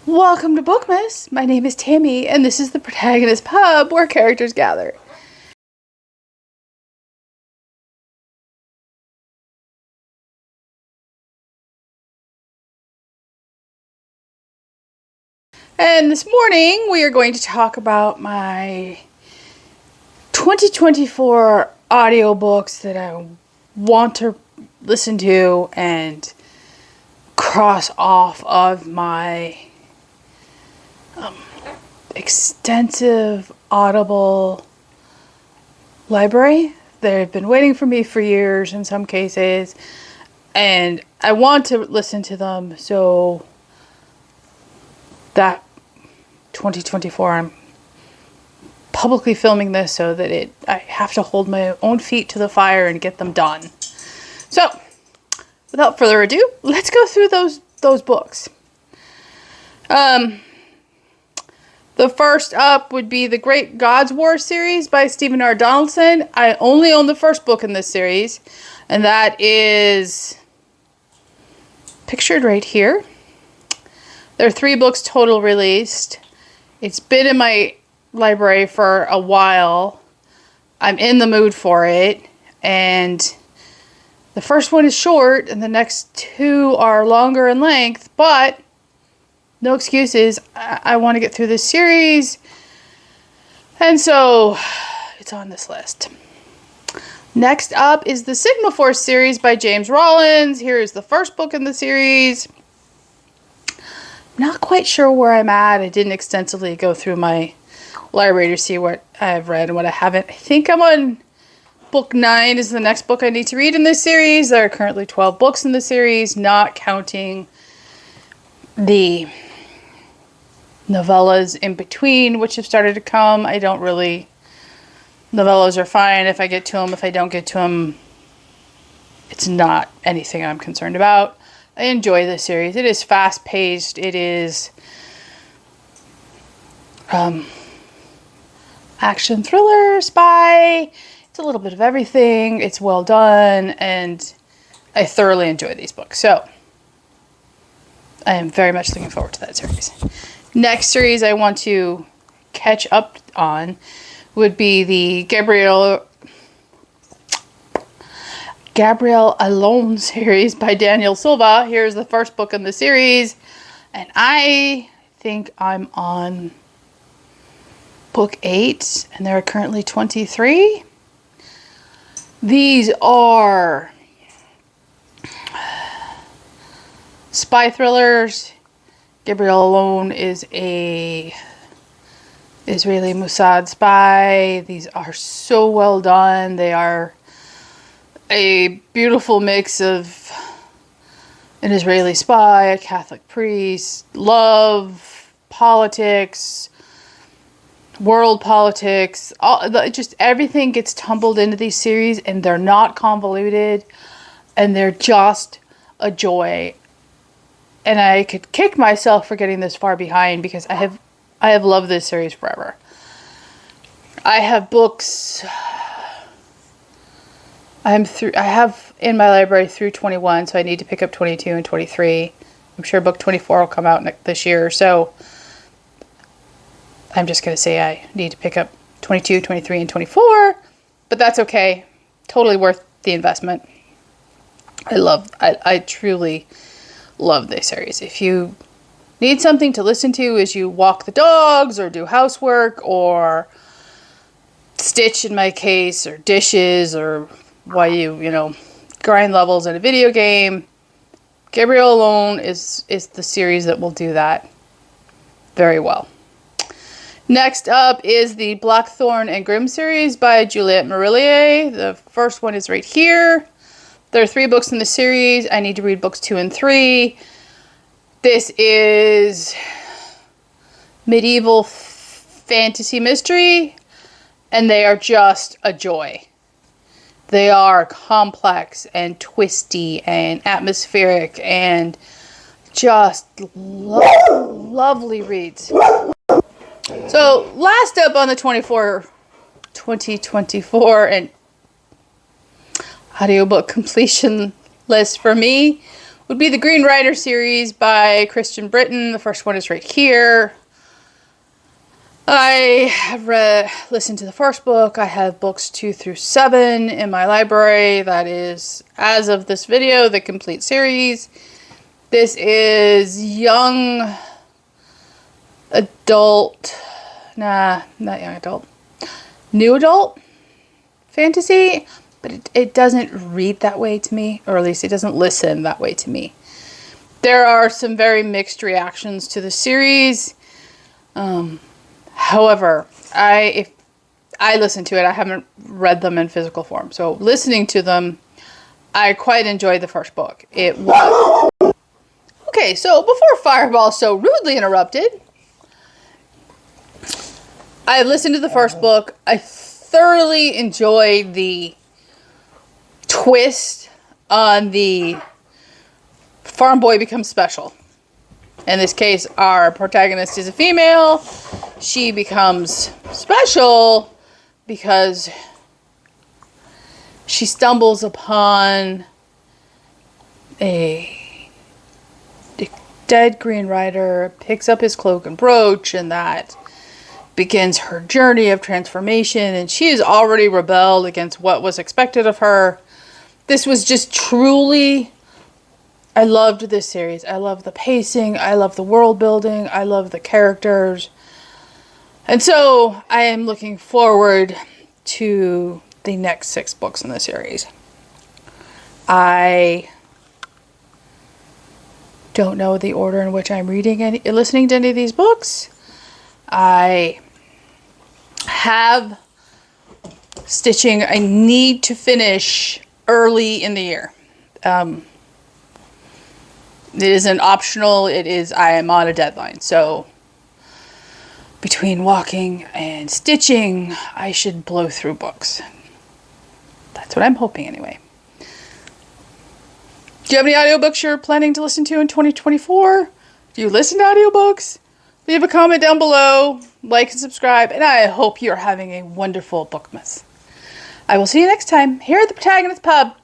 Welcome to Bookmas. My name is Tammy, and this is the Protagonist Pub where characters gather. And this morning we are going to talk about my 2024 audiobooks that I want to listen to and cross off of my extensive Audible library. They've been waiting for me for years in some cases, and I want to listen to them, so that 2024 I'm publicly filming this so that I have to hold my own feet to the fire and get them done. So without further ado, let's go through those books. The first up would be the Great Gods War series by Stephen R. Donaldson. I only own the first book in this series, and that is pictured right here. There are 3 books total released. It's been in my library for a while. I'm in the mood for it, and the first one is short, and the next 2 are longer in length, but no excuses. I want to get through this series, and so it's on this list. Next up is the Sigma Force series by James Rollins. Here is the first book in the series. Not quite sure where I'm at. I didn't extensively go through my library to see what I've read and what I haven't. I think I'm on book 9 is the next book I need to read in this series. There are currently 12 books in the series, not counting the novellas in between, which have started to come. Novellas are fine if I get to them. If I don't get to them, it's not anything I'm concerned about. I enjoy this series. It is fast-paced. It is action, thriller, spy. It's a little bit of everything. It's well done, and I thoroughly enjoy these books. So I am very much looking forward to that series. Next series I want to catch up on would be the Gabriel Allon series by Daniel Silva. Here's the first book in the series, and I think I'm on book 8, and there are currently 23. These are spy thrillers. Gabriel Allon is a Israeli Mossad spy. These are so well done. They are a beautiful mix of an Israeli spy, a Catholic priest, love, politics, world politics. Just everything gets tumbled into these series, and they're not convoluted, and they're just a joy. And I could kick myself for getting this far behind, because I have loved this series forever. I have books. I have in my library through 21, so I need to pick up 22 and 23. I'm sure book 24 will come out this year, so I'm just going to say I need to pick up 22, 23, and 24, but that's okay. Totally worth the investment. I truly love this series. If you need something to listen to as you walk the dogs or do housework or stitch in my case, or dishes, or while you grind levels in a video game, Gabriel Allon is the series that will do that very well. Next up is the Blackthorn and Grimm series by Juliet Marillier. The first one is right here. There are 3 books in the series. I need to read books 2 and 3. This is medieval fantasy mystery, and they are just a joy. They are complex and twisty and atmospheric and just lovely reads. So last up on the 2024 and audiobook completion list for me would be the Green Rider series by Kristen Britain. The first one is right here. I have listened to the first book. I have books 2 through 7 in my library. That is, as of this video, the complete series. This is young adult, not young adult, new adult fantasy, but it doesn't read that way to me, or at least it doesn't listen that way to me. There are some very mixed reactions to the series. However, if I listen to it, I haven't read them in physical form. So listening to them, I quite enjoyed the first book. It was... Okay, so before Fireball so rudely interrupted, I listened to the first book. I thoroughly enjoyed the twist on the farm boy becomes special. In this case, our protagonist is a female. She becomes special because she stumbles upon a dead Green Rider, picks up his cloak and brooch, and that begins her journey of transformation. And she has already rebelled against what was expected of her. This was just truly... I loved this series. I love the pacing. I love the world building. I love the characters. And so I am looking forward to the next 6 books in the series. I don't know the order in which I'm listening to any of these books. I have stitching I need to finish early in the year. It isn't optional. I am on a deadline. So between walking and stitching, I should blow through books. That's what I'm hoping anyway. Do you have any audiobooks you're planning to listen to in 2024? Do you listen to audiobooks? Leave a comment down below, like and subscribe, and I hope you're having a wonderful Bookmas. I will see you next time here at the Protagonist Pub.